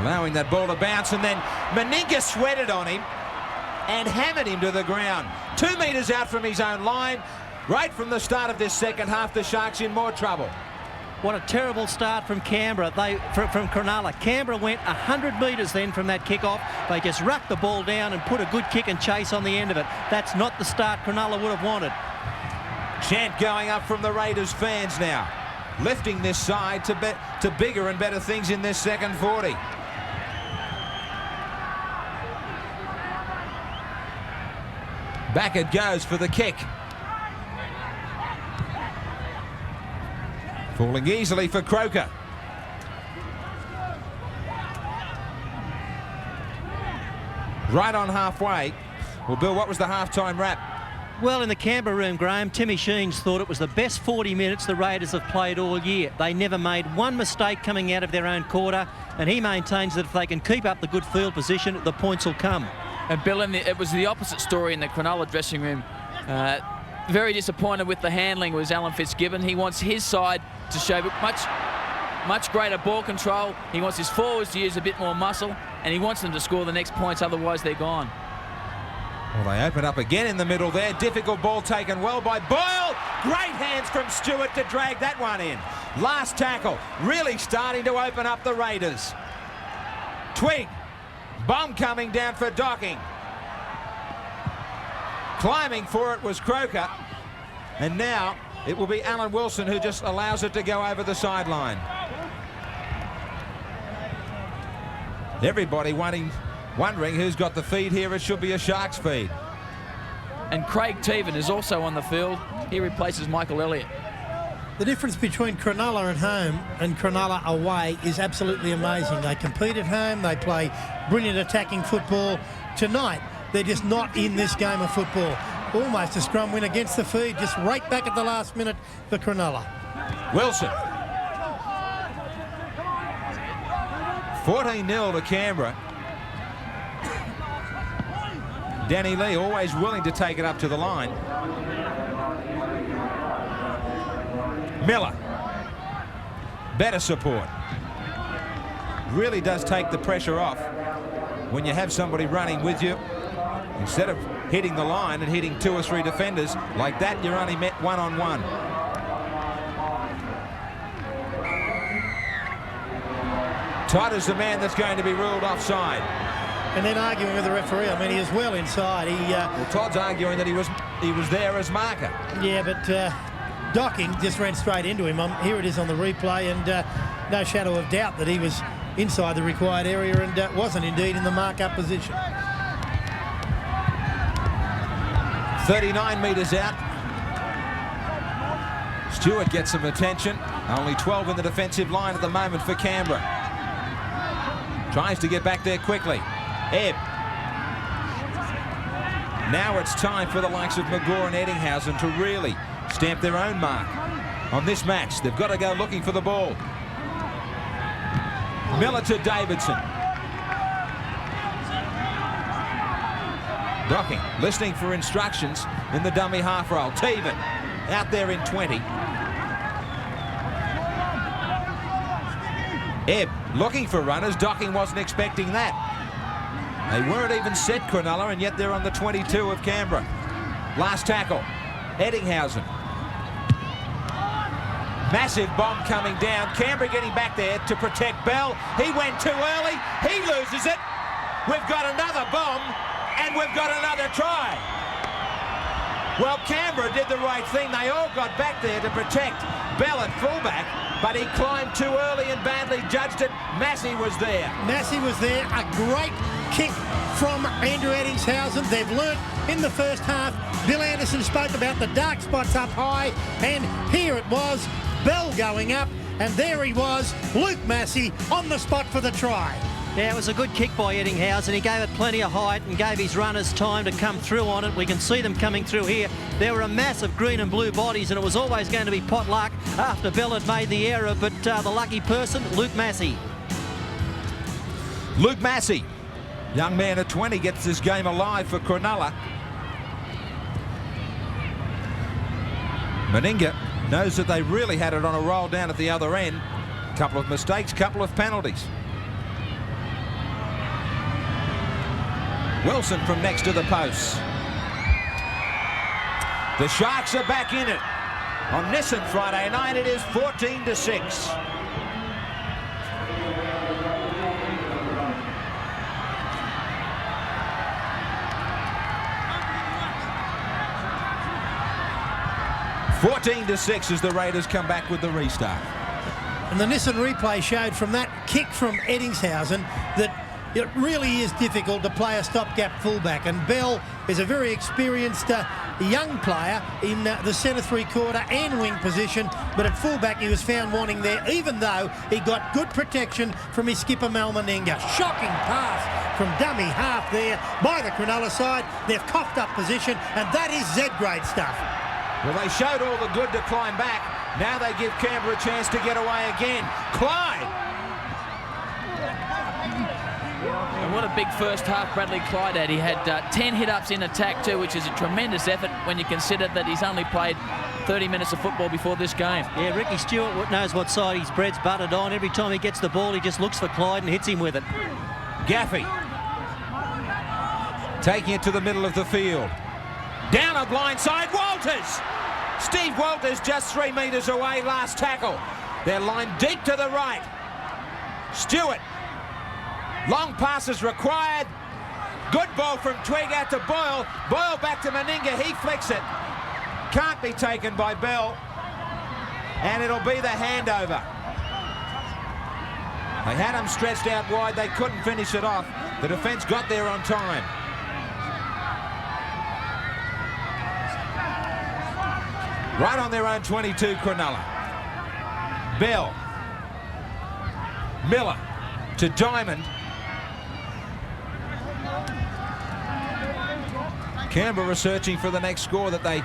Allowing that ball to bounce, and then Meninga sweated on him and hammered him to the ground. 2 metres out from his own line. Right from the start of this second half, the Sharks in more trouble. What a terrible start from Canberra. From Cronulla. Canberra went 100 metres then from that kick-off. They just rucked the ball down and put a good kick and chase on the end of it. That's not the start Cronulla would have wanted. Chant going up from the Raiders fans now, lifting this side to bigger and better things in this second 40. Back it goes for the kick. Falling easily for Croker. Right on halfway. Well, Bill, what was the halftime wrap? Well, in the Canberra room, Graham, Timmy Sheens thought it was the best 40 minutes the Raiders have played all year. They never made one mistake coming out of their own quarter, and he maintains that if they can keep up the good field position, the points will come. And Bill, it was the opposite story in the Cronulla dressing room. Very disappointed with the handling was Alan Fitzgibbon. He wants his side to show much greater ball control. He wants his forwards to use a bit more muscle, and he wants them to score the next points, otherwise they're gone. Well, they open up again in the middle there. Difficult ball taken well by Boyle. Great hands from Stewart to drag that one in. Last tackle, really starting to open up the Raiders. Twig. Bomb coming down for Docking. Climbing for it was Croker. And now it will be Alan Wilson who just allows it to go over the sideline. Everybody wondering who's got the feed here. It should be a Sharks feed. And Craig Teven is also on the field. He replaces Michael Elliott. The difference between Cronulla at home and Cronulla away is absolutely amazing. They compete at home, they play brilliant attacking football. Tonight, they're just not in this game of football. Almost a scrum win against the feed, just right back at the last minute for Cronulla. Wilson. 14-0 to Canberra. Danny Lee always willing to take it up to the line. Miller. Better support. Really does take the pressure off when you have somebody running with you. Instead of hitting the line and hitting 2 or 3 defenders like that, you're only met one-on-one. Todd is the man that's going to be ruled offside. And then arguing with the referee. I mean, he was well inside. Well, Todd's arguing that he was there as marker. Yeah, but Docking just ran straight into him. Here it is on the replay, and no shadow of doubt that he was inside the required area and wasn't indeed in the mark-up position. 39 metres out. Stewart gets some attention. Only 12 in the defensive line at the moment for Canberra. Tries to get back there quickly. Ebb. Now it's time for the likes of McGaw and Eddinghausen to really stamp their own mark on this match. They've got to go looking for the ball. Miller to Davidson. Docking, listening for instructions in the dummy half roll. Teven out there in 20. Ebb looking for runners. Docking wasn't expecting that. They weren't even set, Cronulla, and yet they're on the 22 of Canberra. Last tackle. Eddinghausen. Massive bomb coming down. Canberra getting back there to protect Bell. He went too early. He loses it. We've got another bomb and we've got another try. Well, Canberra did the right thing. They all got back there to protect Bell at fullback, but he climbed too early and badly judged it. Massey was there. Massey was there. A great kick from Andrew Eddingshausen. They've learnt in the first half. Bill Anderson spoke about the dark spots up high, and here it was. Bell going up, and there he was, Luke Massey, on the spot for the try. Yeah, it was a good kick by Eddinghausen. He gave it plenty of height and gave his runners time to come through on it. We can see them coming through here. There were a mass of green and blue bodies, and it was always going to be pot luck after Bell had made the error, but the lucky person, Luke Massey. Luke Massey, young man at 20, gets this game alive for Cronulla. Meninga knows that they really had it on a roll down at the other end. Couple of mistakes, couple of penalties. Wilson from next to the post. The Sharks are back in it. On Nissan Friday night, it is 14-6. (14-6) as the Raiders come back with the restart. And the Nissan replay showed from that kick from Eddingshausen that it really is difficult to play a stopgap fullback, and Bell is a very experienced young player in the centre three-quarter and wing position, but at fullback he was found wanting there, even though he got good protection from his skipper Mal Meninga. Shocking pass from dummy half there by the Cronulla side. They've coughed up position, and that is Z-grade stuff. Well, they showed all the good to climb back. Now they give Canberra a chance to get away again. Clyde! And what a big first half Bradley Clyde had. He had 10 hit-ups in attack too, which is a tremendous effort when you consider that he's only played 30 minutes of football before this game. Yeah, Ricky Stewart knows what side his bread's buttered on. Every time he gets the ball, he just looks for Clyde and hits him with it. Gaffey taking it to the middle of the field. Down a blind side, Walters! Steve Walters just 3 metres away, last tackle. They're lined deep to the right. Stewart. Long passes required. Good ball from Twig out to Boyle. Boyle back to Meninga, he flicks it. Can't be taken by Bell. And it'll be the handover. They had him stretched out wide, they couldn't finish it off. The defence got there on time. Right on their own 22, Cronulla. Bell. Miller to Diamond. Canberra searching for the next score that they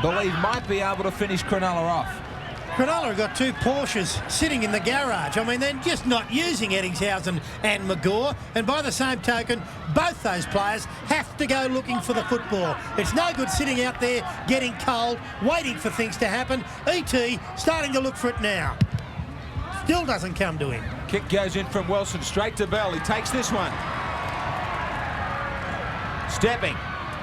believe might be able to finish Cronulla off. Cronulla have got 2 Porsches sitting in the garage. I mean, they're just not using Eddingshausen and McGaw. And by the same token, both those players have to go looking for the football. It's no good sitting out there getting cold, waiting for things to happen. E.T. starting to look for it now. Still doesn't come to him. Kick goes in from Wilson straight to Bell. He takes this one. Stepping,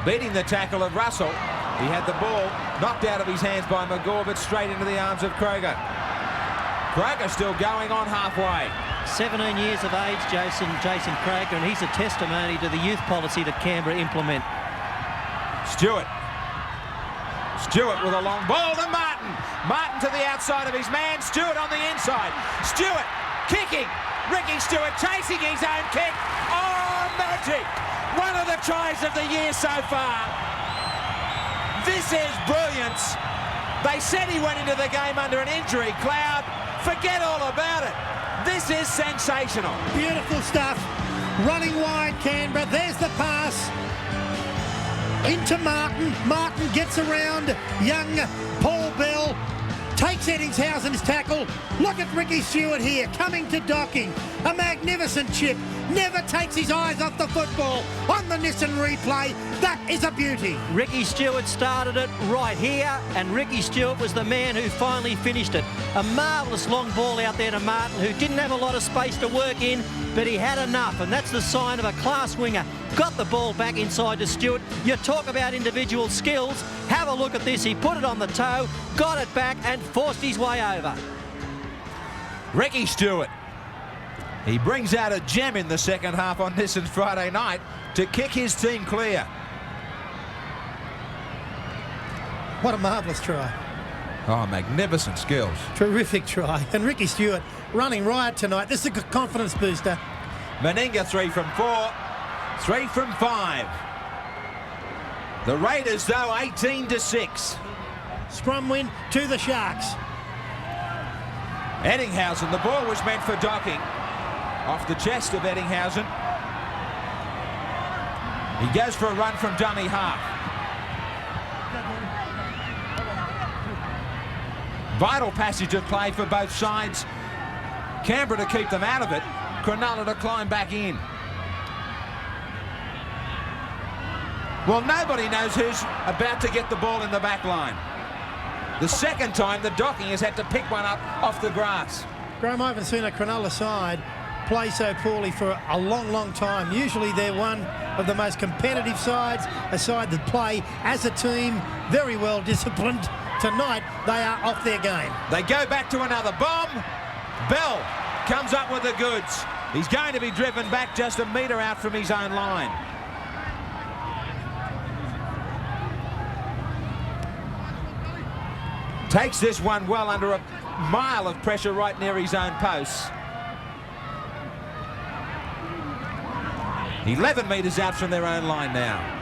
beating the tackle of Russell. He had the ball knocked out of his hands by McGaw, but straight into the arms of Kroger. Kroger still going on halfway. 17 years of age, Jason Kroger, and he's a testimony to the youth policy that Canberra implement. Stewart with a long ball to Martin. Martin to the outside of his man. Stewart on the inside. Stewart kicking. Ricky Stewart chasing his own kick. Oh, magic! One of the tries of the year so far. This is brilliance. They said he went into the game under an injury cloud. Forget all about it. This is sensational. Beautiful stuff. Running wide, Canberra. There's the pass. Into Martin. Martin gets around young Paul Bell. Takes Eddingshausen's tackle. Look at Ricky Stewart here, coming to docking. A magnificent chip. Never takes his eyes off the football on the Nissan replay. That is a beauty. Ricky Stewart started it right here, and Ricky Stewart was the man who finally finished it. A marvellous long ball out there to Martin, who didn't have a lot of space to work in, but he had enough, and that's the sign of a class winger. Got the ball back inside to Stewart. You talk about individual skills. Have a look at this. He put it on the toe, got it back, and forced his way over. Ricky Stewart. He brings out a gem in the second half on this and Friday night to kick his team clear. What a marvellous try. Oh, magnificent skills. Terrific try. And Ricky Stewart running riot tonight. This is a good confidence booster. Meninga 3 from 4, 3 from 5. The Raiders, though, 18-6. Scrum win to the Sharks. Eddinghausen, the ball was meant for docking. Off the chest of Eddinghausen. He goes for a run from dummy half. Vital passage of play for both sides. Canberra to keep them out of it. Cronulla to climb back in. Well, nobody knows who's about to get the ball in the back line. The second time the docking has had to pick one up off the grass. Graham, I haven't seen a Cronulla side play so poorly for a long, long time. Usually they're one of the most competitive sides, a side that play as a team, very well disciplined. Tonight, they are off their game. They go back to another bomb. Bell comes up with the goods. He's going to be driven back just a metre out from his own line. Takes this one well under a mile of pressure right near his own posts. 11 metres out from their own line now.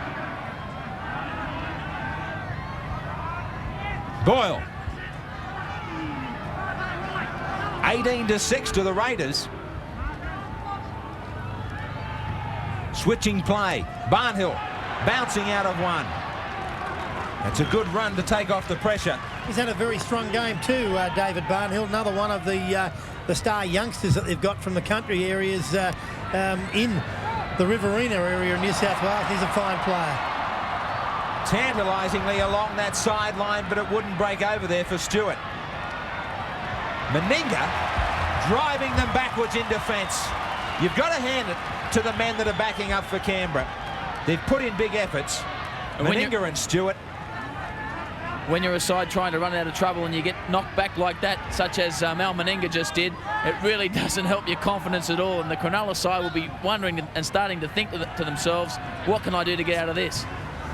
Boyle. 18-6 to the Raiders. Switching play. Barnhill bouncing out of one. That's a good run to take off the pressure. He's had a very strong game too, David Barnhill. Another one of the star youngsters that they've got from the country areas in the Riverina area in New South Wales. He's a fine player. Tantalisingly along that sideline, but it wouldn't break over there for Stewart. Meninga driving them backwards in defence. You've got to hand it to the men that are backing up for Canberra. They've put in big efforts. Meninga and Stewart. When you're a side trying to run out of trouble and you get knocked back like that, such as Mal Meninga just did, it really doesn't help your confidence at all. And the Cronulla side will be wondering and starting to think to themselves, what can I do to get out of this?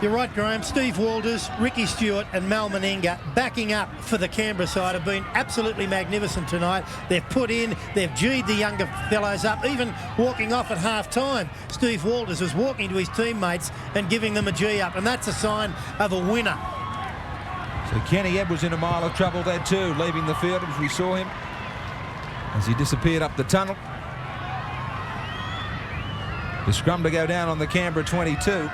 You're right, Graham. Steve Walters, Ricky Stewart and Mal Meninga backing up for the Canberra side have been absolutely magnificent tonight. They've put in, they've G'd the younger fellows up, even walking off at half-time. Steve Walters was walking to his teammates and giving them a G up, and that's a sign of a winner. So Kenny Ebb was in a mile of trouble there too, leaving the field as we saw him as he disappeared up the tunnel. The scrum to go down on the Canberra 22.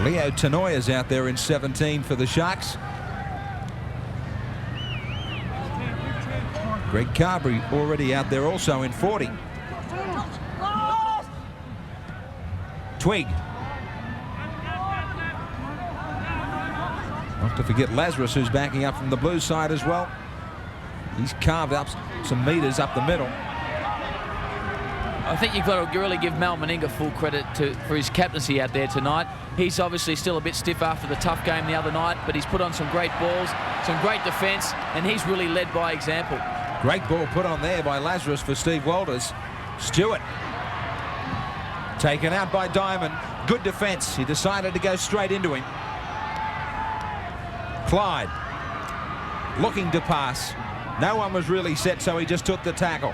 Leo Tanoya's out there in 17 for the Sharks. Greg Carberry already out there also in 40. Twig. Not to forget Lazarus, who's backing up from the Blues side as well. He's carved up some metres up the middle. I think you've got to really give Mal Meninga full credit for his captaincy out there tonight. He's obviously still a bit stiff after the tough game the other night, but he's put on some great balls, some great defence, and he's really led by example. Great ball put on there by Lazarus for Steve Walters. Stewart taken out by Diamond. Good defence. He decided to go straight into him. Clyde looking to pass. No one was really set, so he just took the tackle.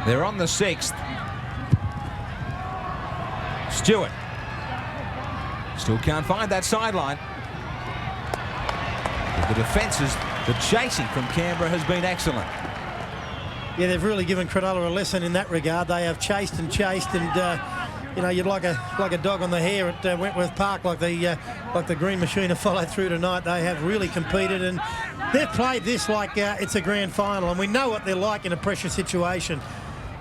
They're on the 6th. Stewart still can't find that sideline. But the defences, the chasing from Canberra has been excellent. Yeah, they've really given Cronulla a lesson in that regard. They have chased and chased, and you know, you'd like a dog on the hare at Wentworth Park, like the Green Machine have followed through tonight. They have really competed, and They've played this like it's a grand final, and we know what they're like in a pressure situation.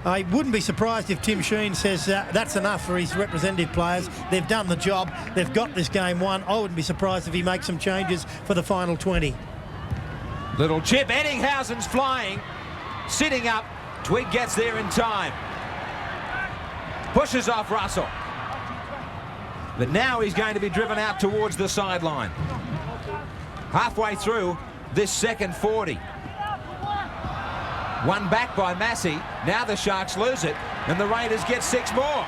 I wouldn't be surprised if Tim Sheen says that's enough for his representative players. They've done the job. They've got this game won. I wouldn't be surprised if he makes some changes for the final 20. Little chip. Ettinghausen's flying. Sitting up. Twig gets there in time. Pushes off Russell. But now he's going to be driven out towards the sideline. Halfway through this second 40. One back by Massey. Now the Sharks lose it, and the Raiders get 6 more.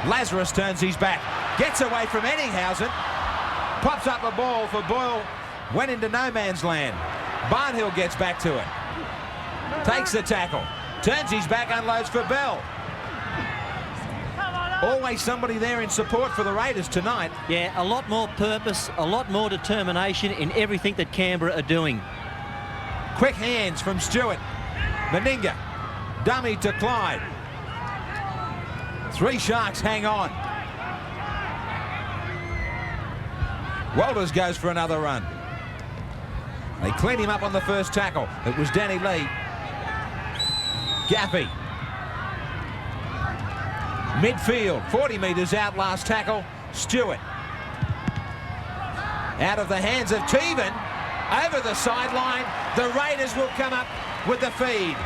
Lazarus turns his back. Gets away from Ettinghausen. Pops up a ball for Boyle. Went into no man's land. Barnhill gets back to it. Takes the tackle. Turns his back, unloads for Bell. Always somebody there in support for the Raiders tonight. Yeah, a lot more purpose, a lot more determination in everything that Canberra are doing. Quick hands from Stewart. Meninga. Dummy to Clyde. 3 Sharks hang on. Walters goes for another run. They clean him up on the first tackle. It was Danny Lee. Gaffey. Midfield, 40 metres out, last tackle. Stewart. Out of the hands of Teven. Over the sideline. The Raiders will come up with the feed.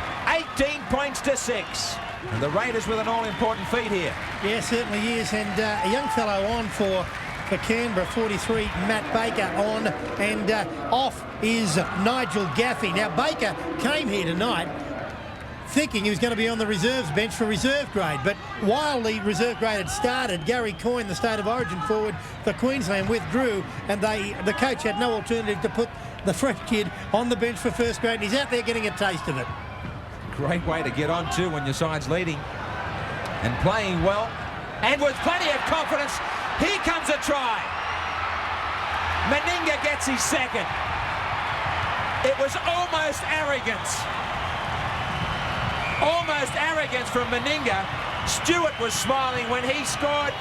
18 points to 6. And the Raiders with an all-important feed here. Yeah, certainly is. And a young fellow on for Canberra, 43, Matt Baker on. And off is Nigel Gaffey. Now, Baker came here tonight thinking he was going to be on the reserves bench for reserve grade. But while the reserve grade had started, Gary Coyne, the State of Origin forward for Queensland, withdrew, and the coach had no alternative to put the fresh kid on the bench for first grade, and he's out there getting a taste of it. Great way to get on too when your side's leading and playing well. And with plenty of confidence, here comes a try. Meninga gets his second. It was almost arrogance. Almost arrogance from Meninga. Stewart was smiling when he scored.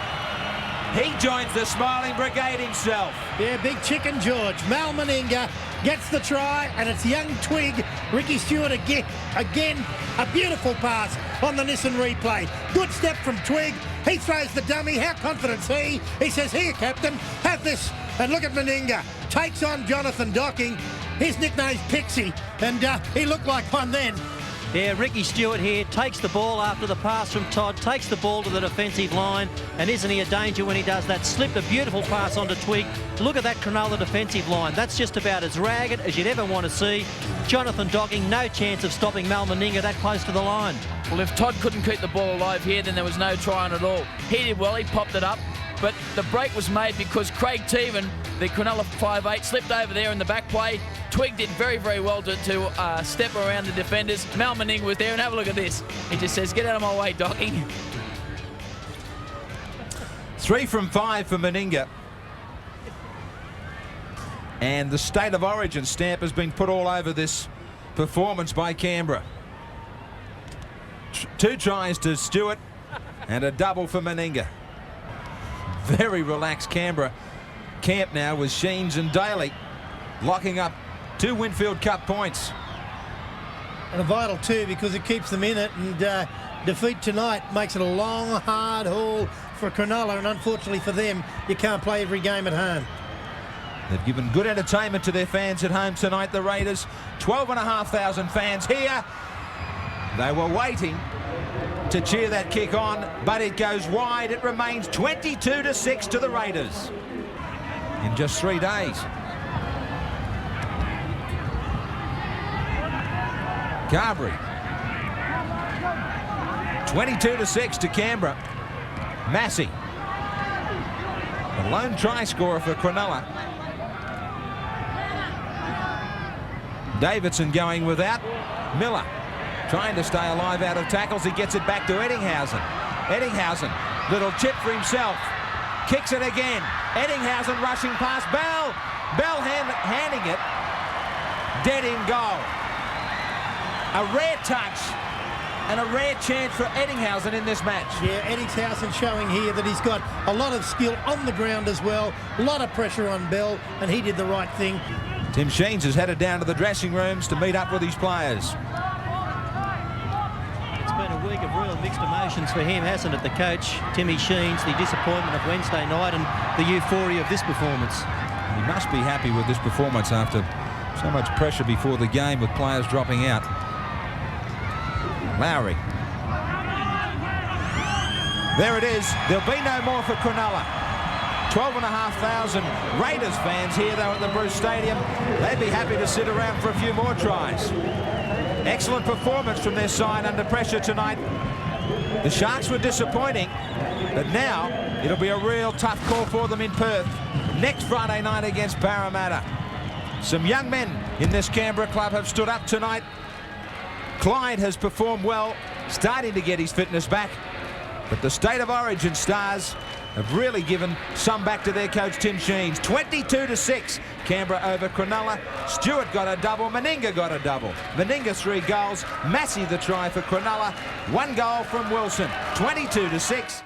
He joins the smiling brigade himself. Yeah, big chicken George. Mal Meninga gets the try, and it's young Twig. Ricky Stewart again, a beautiful pass on the Nissan replay. Good step from Twig. He throws the dummy. How confident's he? He says, here, Captain, have this. And look at Meninga. Takes on Jonathan Docking. His nickname's Pixie, and he looked like one then. Yeah, Ricky Stewart here takes the ball after the pass from Todd, takes the ball to the defensive line, and isn't he a danger when he does that? Slipped a beautiful pass onto Twig. Look at that Cronulla defensive line. That's just about as ragged as you'd ever want to see. Jonathan Docking, no chance of stopping Mal Meninga that close to the line. Well, if Todd couldn't keep the ball alive here, then there was no try on at all. He did well, he popped it up, but the break was made because Craig Teven, the Cronulla 5'8", slipped over there in the back play. Twig did very, very well to step around the defenders. Mal Meninga was there, and have a look at this. He just says, get out of my way, Docking. 3 from 5 for Meninga. And the State of Origin stamp has been put all over this performance by Canberra. 2 tries to Stewart and a double for Meninga. Very relaxed Canberra camp now with Sheens and Daly locking up 2 Winfield Cup points. And a vital 2 because it keeps them in it, and defeat tonight makes it a long, hard haul for Cronulla, and unfortunately for them, you can't play every game at home. They've given good entertainment to their fans at home tonight, the Raiders. 12,500 fans here. They were waiting to cheer that kick on, but it goes wide. It remains 22-6 to the Raiders in just 3 days. Carberry. 22-6 to Canberra. Massey, the lone try scorer for Cronulla. Davidson going without. Miller trying to stay alive out of tackles. He gets it back to Ettinghausen. Ettinghausen, little chip for himself. Kicks it again. Ettinghausen rushing past Bell. Bell handing it. Dead in goal. A rare touch and a rare chance for Eddinghausen in this match. Yeah, Eddinghausen showing here that he's got a lot of skill on the ground as well, a lot of pressure on Bell, and he did the right thing. Tim Sheens has headed down to the dressing rooms to meet up with his players. It's been a week of real mixed emotions for him, hasn't it? The coach, Timmy Sheens, the disappointment of Wednesday night and the euphoria of this performance. He must be happy with this performance after so much pressure before the game with players dropping out. Lowry. There it is. There'll be no more for Cronulla. 12,500 Raiders fans here, though, at the Bruce Stadium. They'd be happy to sit around for a few more tries. Excellent performance from their side under pressure tonight. The Sharks were disappointing, but now it'll be a real tough call for them in Perth next Friday night against Parramatta. Some young men in this Canberra club have stood up tonight. Clyde has performed well, starting to get his fitness back, but the State of Origin stars have really given some back to their coach Tim Sheens. 22-6, Canberra over Cronulla. Stewart got a double, Meninga got a double. Meninga 3 goals, Massey the try for Cronulla. 1 goal from Wilson, 22-6.